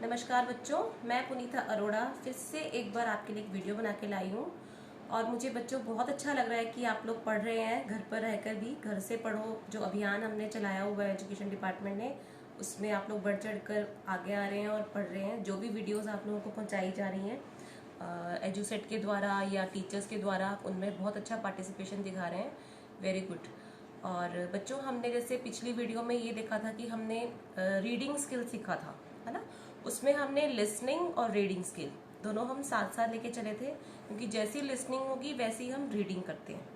नमस्कार बच्चों, मैं पुनीता अरोड़ा फिर से एक बार आपके लिए एक वीडियो बना के लाई हूँ। और मुझे बच्चों बहुत अच्छा लग रहा है कि आप लोग पढ़ रहे हैं, घर पर रहकर भी। घर से पढ़ो जो अभियान हमने चलाया हुआ है एजुकेशन डिपार्टमेंट ने, उसमें आप लोग बढ़ चढ़ कर आगे आ रहे हैं और पढ़ रहे हैं। जो भी वीडियोस आप लोगों को पहुंचाई जा रही हैं एजुसेट के द्वारा या टीचर्स के द्वारा, उनमें बहुत अच्छा पार्टिसिपेशन दिखा रहे हैं। Very good. और बच्चों, हमने जैसे पिछली वीडियो में ये देखा था कि हमने रीडिंग स्किल सीखा था, है ना। उसमें हमने लिसनिंग और रीडिंग स्किल दोनों हम साथ साथ लेके चले थे, क्योंकि जैसी लिसनिंग होगी वैसी हम रीडिंग करते हैं।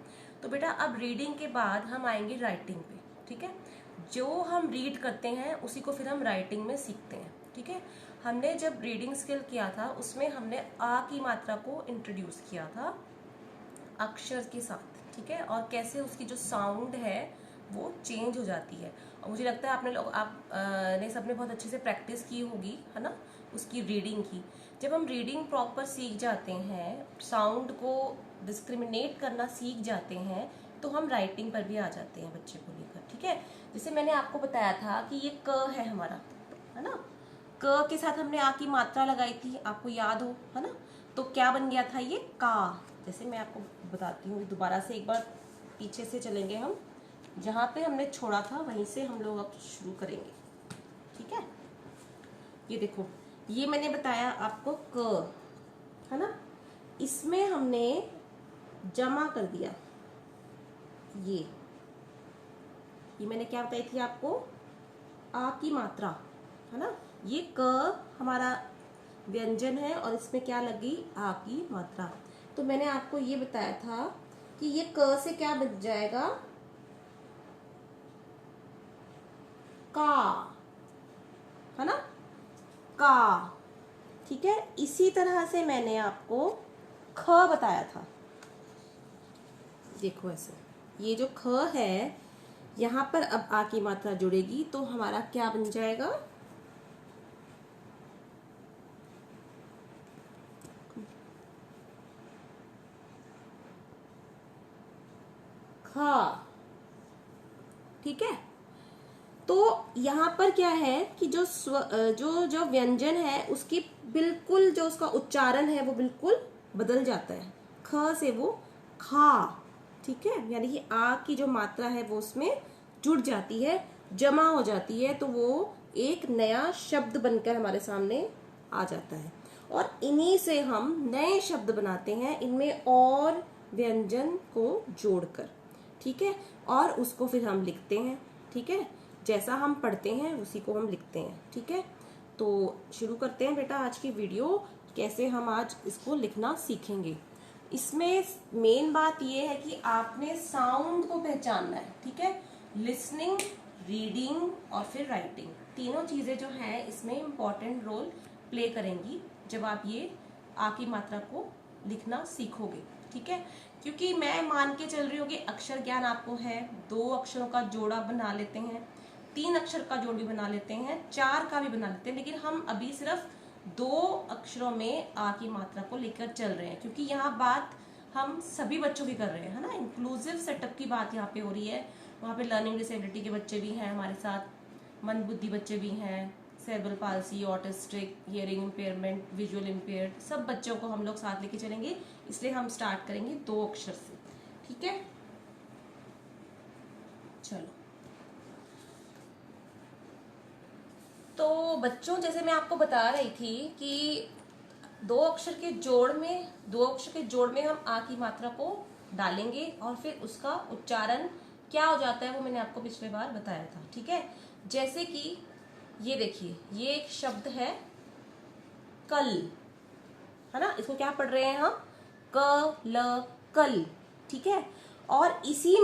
तो बेटा, अब रीडिंग के बाद हम आएंगे राइटिंग पे। ठीक है, जो हम रीड करते हैं उसी को फिर हम राइटिंग में सीखते हैं। ठीक है, हमने जब रीडिंग स्किल किया था उसमें हमने आ की मात्रा को इंट्रोड्यूस किया था अक्षर के साथ। ठीक है, और कैसे उसकी जो साउंड है वो चेंज हो जाती है। और मुझे लगता है आप ने सबने बहुत अच्छे से प्रैक्टिस की होगी, है ना, उसकी रीडिंग की। जब हम रीडिंग प्रॉपर सीख जाते हैं, साउंड को डिस्क्रिमिनेट करना सीख जाते हैं, तो हम राइटिंग पर भी आ जाते हैं बच्चे को लेकर। ठीक है, जैसे मैंने आपको बताया था कि ये क है हमारा, है ना। क के साथ हमने आ की मात्रा लगाई थी, आपको याद हो, है ना। तो क्या बन गया था ये का। जैसे मैं आपको बताती हूँ, दोबारा से एक बार पीछे से चलेंगे हम, जहाँ पे हमने छोड़ा था वहीं से हम लोग अब शुरू करेंगे। ठीक है, ये देखो, ये मैंने बताया आपको क, है ना। इसमें हमने जमा कर दिया ये मैंने क्या बताई थी आपको, आ की मात्रा, है ना। ये क हमारा व्यंजन है और इसमें क्या लगी, आ की मात्रा। तो मैंने आपको ये बताया था कि ये क से क्या बन जाएगा, का, है ना, का। ठीक है, इसी तरह से मैंने आपको ख बताया था। देखो ऐसे, ये जो ख है, यहां पर अब आ की मात्रा जुड़ेगी तो हमारा क्या बन जाएगा, ख। ठीक है, तो यहाँ पर क्या है कि जो व्यंजन है उसकी बिल्कुल जो उसका उच्चारण है वो बिल्कुल बदल जाता है, ख से वो खा। ठीक है, यानी कि आ की जो मात्रा है वो उसमें जुड़ जाती है, जमा हो जाती है, तो वो एक नया शब्द बनकर हमारे सामने आ जाता है। और इन्हीं से हम नए शब्द बनाते हैं, इनमें और व्यंजन को जोड़कर। ठीक है, और उसको फिर हम लिखते हैं। ठीक है, जैसा हम पढ़ते हैं उसी को हम लिखते हैं। ठीक है, तो शुरू करते हैं बेटा आज की वीडियो, कैसे हम आज इसको लिखना सीखेंगे। इसमें मेन बात यह है कि आपने साउंड को पहचानना है। ठीक है, लिसनिंग, रीडिंग और फिर राइटिंग, तीनों चीजें जो हैं इसमें इंपॉर्टेंट रोल प्ले करेंगी जब आप ये आ की मात्रा को लिखना सीखोगे। ठीक है, क्योंकि मैं मान के चल रही हूँ कि अक्षर ज्ञान आपको है, 2 अक्षरों का जोड़ा बना लेते हैं, 3 अक्षर का जोड़ भी बना लेते हैं, 4 का भी बना लेते हैं, लेकिन हम अभी सिर्फ 2 अक्षरों में आ की मात्रा को लेकर चल रहे हैं, क्योंकि यहाँ बात हम सभी बच्चों की कर रहे हैं, है ना। इंक्लूसिव सेटअप की बात यहाँ पे हो रही है। वहाँ पे लर्निंग डिसेबिलिटी के बच्चे भी हैं हमारे साथ, मंदबुद्धि बच्चे भी हैं, cerebral palsy, autistic, hearing impairment, visual impaired, सब बच्चों को हम लोग साथ लेके चलेंगे। इसलिए हम स्टार्ट करेंगे 2 अक्षर से। ठीक है, चलो। तो बच्चों, जैसे मैं आपको बता रही थी कि 2 अक्षर के जोड़ में हम आ की मात्रा को डालेंगे और फिर उसका उच्चारण क्या हो जाता है वो मैंने आपको पिछले बार बताया था। ठीक है, जैसे कि ये देखिए, ये एक शब्द है कल, है ना। इसको क्या पढ़ रहे हैं हम, क ल कल। ठीक है, और इसी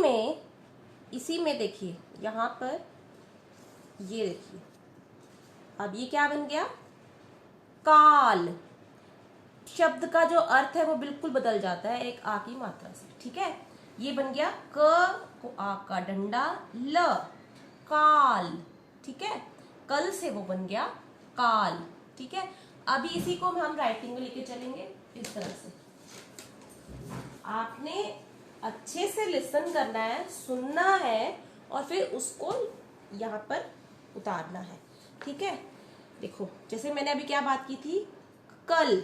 में देखिए, यहाँ पर ये देखिए, अब ये क्या बन गया, काल। शब्द का जो अर्थ है वो बिल्कुल बदल जाता है एक आ की मात्रा से। ठीक है, ये बन गया क को आ का डंडा, ल, काल। ठीक है, कल से वो बन गया काल। ठीक है, अभी इसी को हम राइटिंग में लेके चलेंगे इस तरह से। आपने अच्छे से लिसन करना है, सुनना है और फिर उसको यहाँ पर उतारना है। ठीक है, देखो जैसे मैंने अभी क्या बात की थी, कल,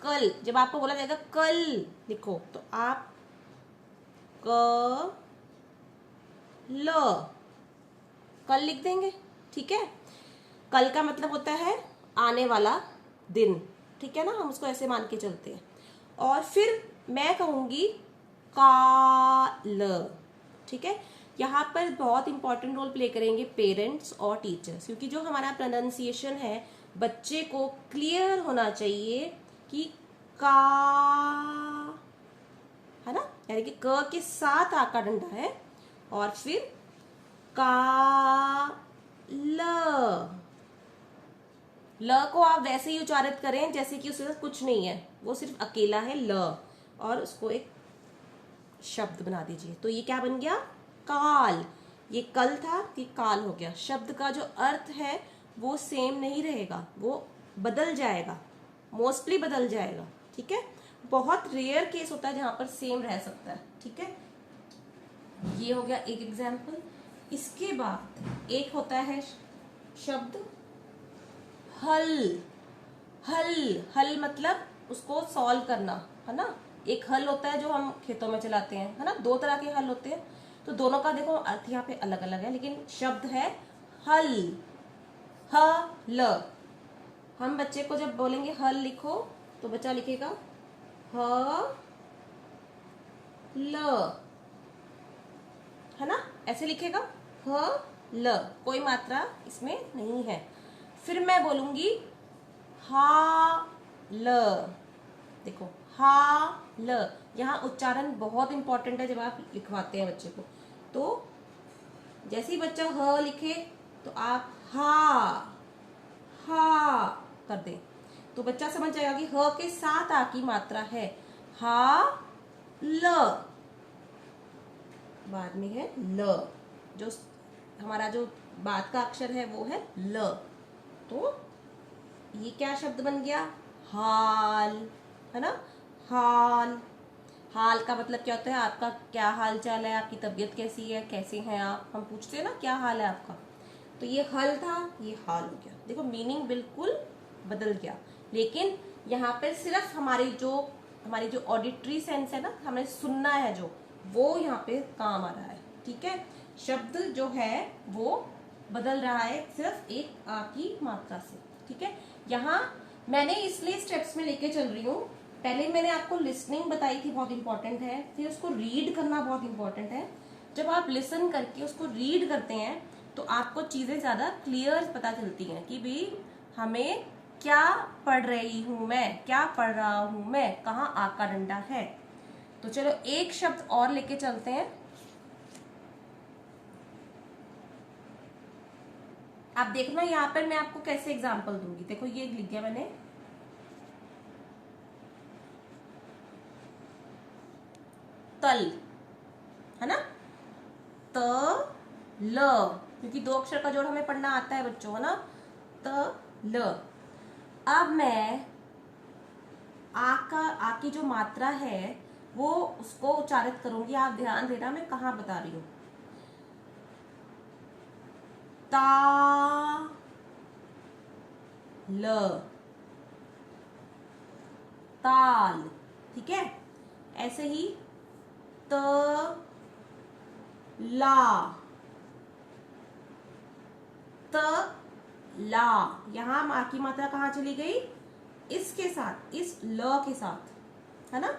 कल जब आपको बोला जाएगा कल लिखो तो आप क ल कल लिख देंगे। ठीक है, कल का मतलब होता है आने वाला दिन, ठीक है ना, हम उसको ऐसे मान के चलते हैं। और फिर मैं कहूंगी काल, ठीक है। यहाँ पर बहुत इंपॉर्टेंट रोल प्ले करेंगे पेरेंट्स और टीचर्स, क्योंकि जो हमारा प्रोनाउंसिएशन है बच्चे को क्लियर होना चाहिए कि का, है ना, यानी कि क के साथ आ का डंडा है और फिर का ल को आप वैसे ही उच्चारित करें जैसे कि उसके साथ कुछ नहीं है, वो सिर्फ अकेला है ल, और उसको एक शब्द बना दीजिए। तो ये क्या बन गया, काल। ये कल था, ये काल हो गया। शब्द का जो अर्थ है वो सेम नहीं रहेगा, वो बदल जाएगा, मोस्टली बदल जाएगा। ठीक है, बहुत रेयर केस होता है जहां पर सेम रह सकता है। ठीक है, ये हो गया एक एग्जाम्पल। इसके बाद एक होता है शब्द हल। हल, हल मतलब उसको सॉल्व करना, है ना। एक हल होता है जो हम खेतों में चलाते हैं, है ना, दो तरह के हल होते हैं, तो दोनों का देखो अर्थ यहाँ पे अलग अलग है, लेकिन शब्द है हल, ल। हम बच्चे को जब बोलेंगे हल लिखो तो बच्चा लिखेगा ह ल, है ना, ऐसे लिखेगा ह ल, कोई मात्रा इसमें नहीं है। फिर मैं बोलूंगी हा ल, देखो हा ल, यहाँ उच्चारण बहुत इंपॉर्टेंट है जब आप लिखवाते हैं बच्चे को। तो जैसे ही बच्चा ह लिखे तो आप हा कर दें, तो बच्चा समझ जाएगा कि ह के साथ आ की मात्रा है, हा ल, बाद में है ल, जो हमारा जो बाद का अक्षर है वो है ल। तो ये क्या शब्द बन गया, हाल, है ना, हाल। हाल का मतलब क्या होता है, आपका क्या हाल चाल है, आपकी तबीयत कैसी है, कैसे हैं आप, हम पूछते हैं ना क्या हाल है आपका। तो ये हल था, ये हाल हो गया। देखो मीनिंग बिल्कुल बदल गया, लेकिन यहाँ पे सिर्फ हमारी जो ऑडिटरी सेंस है ना, हमें सुनना है जो, वो यहाँ पे काम आ रहा है। ठीक है, शब्द जो है वो बदल रहा है सिर्फ एक आ की मात्रा से। ठीक है, यहाँ मैंने इसलिए स्टेप्स में लेके चल रही हूँ। पहले मैंने आपको लिसनिंग बताई थी, बहुत इंपॉर्टेंट है, फिर उसको रीड करना बहुत इंपॉर्टेंट है। जब आप लिसन करके उसको रीड करते हैं तो आपको चीजें ज्यादा क्लियर पता चलती हैं कि भाई हमें क्या पढ़ रही हूं मैं, क्या पढ़ रहा हूं मैं, कहाँ आ का डंडा है। तो चलो एक शब्द और लेके चलते हैं। आप देखना यहाँ पर मैं आपको कैसे एग्जाम्पल दूंगी। देखो ये लिख दिया मैंने, तल, है ना, त ल, क्योंकि दो अक्षर का जोड़ हमें पढ़ना आता है बच्चों, है ना, त ल। अब मैं आ की जो मात्रा है वो उसको उच्चारित करूंगी। आप ध्यान देना मैं कहाँ बता रही हूं, ता ल, ताल। ठीक है, ऐसे ही त ला, त ला। यहां मा की मात्रा कहाँ चली गई, इसके साथ, इस ल के साथ, है ना।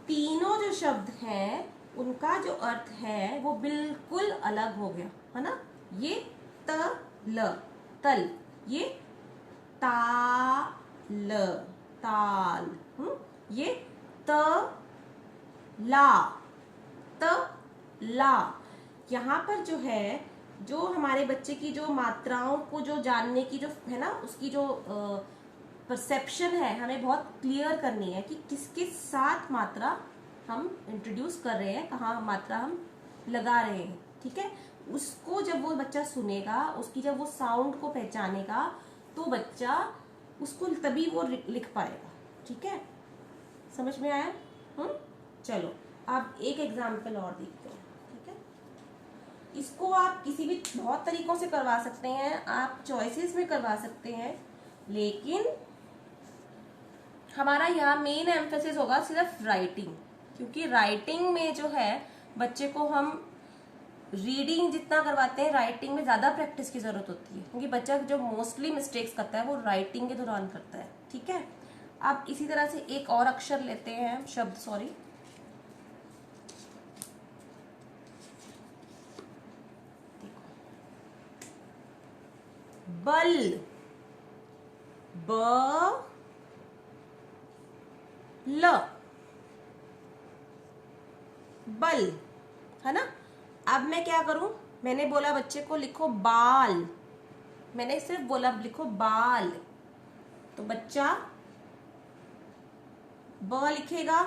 तीनों जो शब्द हैं उनका जो अर्थ है वो बिल्कुल अलग हो गया, है ना। ये त ल, तल, ये ता ल, ताल। ये त ला, त ला। यहाँ पर जो है, जो हमारे बच्चे की जो मात्राओं को जो जानने की जो है ना, उसकी जो परसेप्शन है, हमें बहुत क्लियर करनी है कि किसके साथ मात्रा हम इंट्रोड्यूस कर रहे हैं, कहाँ मात्रा हम लगा रहे हैं। ठीक है, उसको जब वो बच्चा सुनेगा, उसकी जब वो साउंड को पहचानेगा, तो बच्चा उसको तभी वो लिख पाएगा। ठीक है, समझ में आया। चलो अब एक एग्जाम्पल और देखते हैं। ठीक है, इसको आप किसी भी बहुत तरीकों से करवा सकते हैं, आप चॉइसेस में करवा सकते हैं, लेकिन हमारा यहाँ मेन एम्फेसिस होगा सिर्फ राइटिंग, क्योंकि राइटिंग में जो है बच्चे को हम रीडिंग जितना करवाते हैं, राइटिंग में ज्यादा प्रैक्टिस की जरूरत होती है, क्योंकि बच्चा जो मोस्टली मिस्टेक्स करता है वो राइटिंग के दौरान करता है। ठीक है, अब इसी तरह से एक और अक्षर लेते हैं, शब्द, सॉरी, बल, ब ल, बल, है ना। अब मैं क्या करूं, मैंने बोला बच्चे को लिखो बाल, मैंने सिर्फ बोला लिखो बाल, तो बच्चा ब लिखेगा,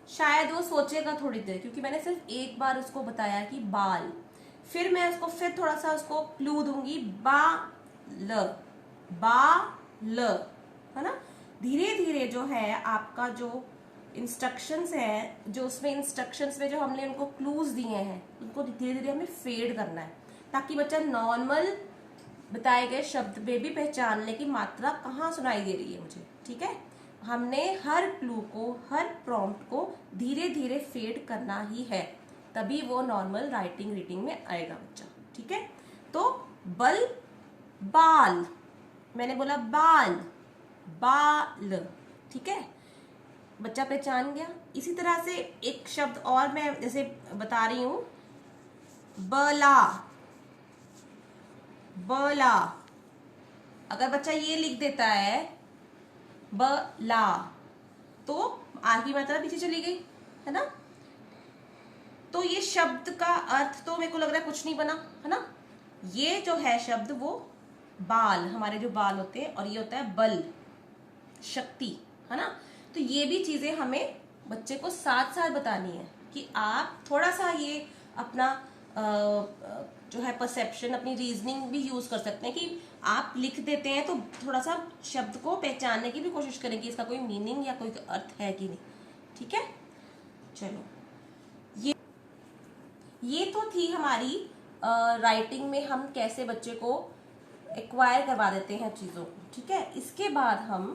शायद वो सोचेगा थोड़ी देर, क्योंकि मैंने सिर्फ एक बार उसको बताया कि बाल, फिर मैं उसको फिर थोड़ा सा उसको क्लू दूंगी, बा ल, बा ल, है ना। धीरे धीरे जो है आपका जो इंस्ट्रक्शंस है, जो उसमें इंस्ट्रक्शंस में जो हमने उनको क्लूज दिए हैं, उनको धीरे धीरे हमें फेड करना है, ताकि बच्चा नॉर्मल बताए गए शब्द में भी पहचान ले कि मात्रा कहाँ सुनाई दे रही है मुझे। ठीक है, हमने हर क्लू को, हर प्रॉम्प्ट को धीरे धीरे फेड करना ही है, तभी वो नॉर्मल राइटिंग रीडिंग में आएगा बच्चा। ठीक है, तो बल, बाल, मैंने बोला बाल, बाल, ठीक है, बच्चा पहचान गया। इसी तरह से एक शब्द और मैं जैसे बता रही हूं, बला, बला, अगर बच्चा ये लिख देता है बला, तो आ की मात्रा पीछे चली गई, है ना। तो ये शब्द का अर्थ तो मेरे को लग रहा है कुछ नहीं बना, है ना। ये जो है शब्द वो बाल, हमारे जो बाल होते हैं, और ये होता है बल, शक्ति, है ना। तो ये भी चीजें हमें बच्चे को साथ साथ बतानी है कि आप थोड़ा सा ये अपना जो है परसेप्शन, अपनी रीजनिंग भी यूज कर सकते हैं, कि आप लिख देते हैं तो थोड़ा सा शब्द को पहचानने की भी कोशिश करें कि इसका कोई मीनिंग या कोई अर्थ है कि नहीं। ठीक है, चलो, ये तो थी हमारी राइटिंग में हम कैसे बच्चे को एक्वायर करवा देते हैं चीजों को। ठीक है, इसके बाद हम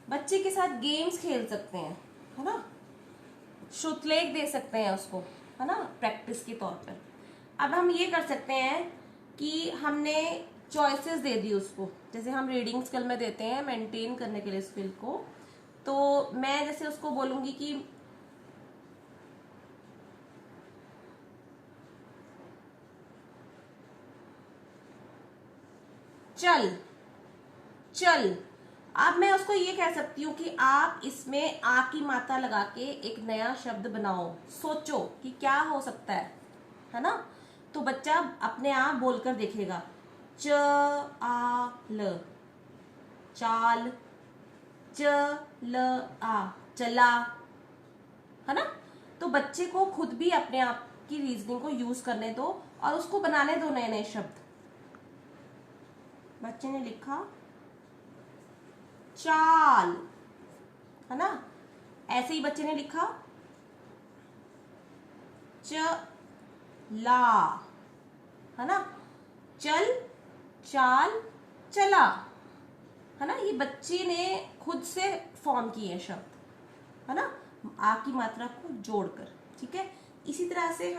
बच्चे के साथ गेम्स खेल सकते हैं, है ना, श्रुतलेख दे सकते हैं उसको, है ना, प्रैक्टिस के तौर पर। अब हम ये कर सकते हैं कि हमने चॉइसेस दे दी उसको, जैसे हम रीडिंग स्किल में देते हैं मेंटेन करने के लिए स्किल को, तो मैं जैसे उसको बोलूंगी कि चल, चल। अब मैं उसको ये कह सकती हूँ कि आप इसमें आ की मात्रा लगा के एक नया शब्द बनाओ, सोचो कि क्या हो सकता है ना। तो बच्चा अपने आप बोलकर देखेगा, च आ ल, चाल, च ल आ, चला, है ना। तो बच्चे को खुद भी अपने आप की रीजनिंग को यूज करने दो और उसको बनाने दो नए नए शब्द। बच्चे ने लिखा चाल, है ना, ऐसे ही बच्चे ने लिखा चला, है ना, चल, चाल, चला, है ना। ये बच्चे ने खुद से फॉर्म किए शब्द, है ना, आ की मात्रा को जोड़कर। ठीक है, इसी तरह से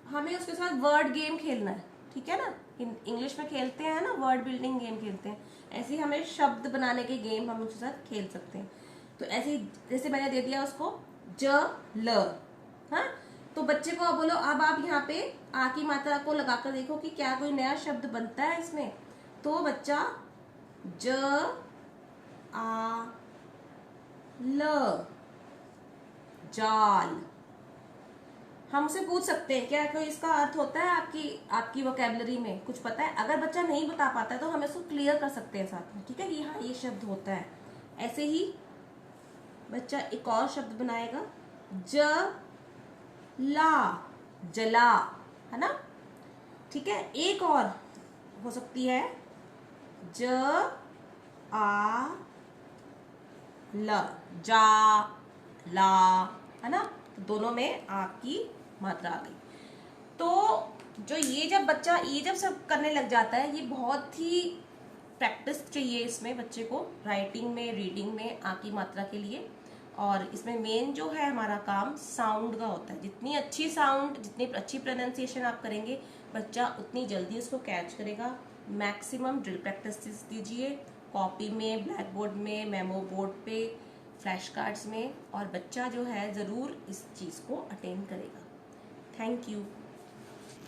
हमें उसके साथ वर्ड गेम खेलना है। ठीक है ना, इंग्लिश में खेलते हैं ना, वर्ड बिल्डिंग गेम खेलते हैं, ऐसे ही हमें शब्द बनाने के गेम हम उसके साथ खेल सकते हैं। तो ऐसे जैसे मैंने दे दिया उसको ज ल, हाँ, तो बच्चे को अब बोलो, अब आप यहाँ पे आ की मात्रा को लगाकर देखो कि क्या कोई नया शब्द बनता है इसमें। तो बच्चा ज आ ल, जाल। हम उसे पूछ सकते हैं क्या कोई इसका अर्थ होता है, आपकी वोकैबुलरी में कुछ पता है। अगर बच्चा नहीं बता पाता है तो हम इसको क्लियर कर सकते हैं साथ में। ठीक है, कि हाँ ये शब्द होता है। ऐसे ही बच्चा एक और शब्द बनाएगा, ज ला, जला, है ना। ठीक है, एक और हो सकती है ज आ ल, जा, ला, है ना, तो दोनों में आ की मात्रा आ गई। तो जो ये जब बच्चा ये जब सब करने लग जाता है, ये बहुत ही प्रैक्टिस चाहिए इसमें बच्चे को, राइटिंग में, रीडिंग में आ की मात्रा के लिए। और इसमें मेन जो है हमारा काम साउंड का होता है। जितनी अच्छी साउंड, जितनी अच्छी प्रोनाउंसिएशन आप करेंगे, बच्चा उतनी जल्दी उसको कैच करेगा। मैक्सिमम ड्रिल प्रैक्टिस दीजिए, कॉपी में, ब्लैक बोर्ड में, मेमो बोर्ड पे, फ्लैश कार्ड्स में, और बच्चा जो है ज़रूर इस चीज़ को अटेन करेगा। Thank you.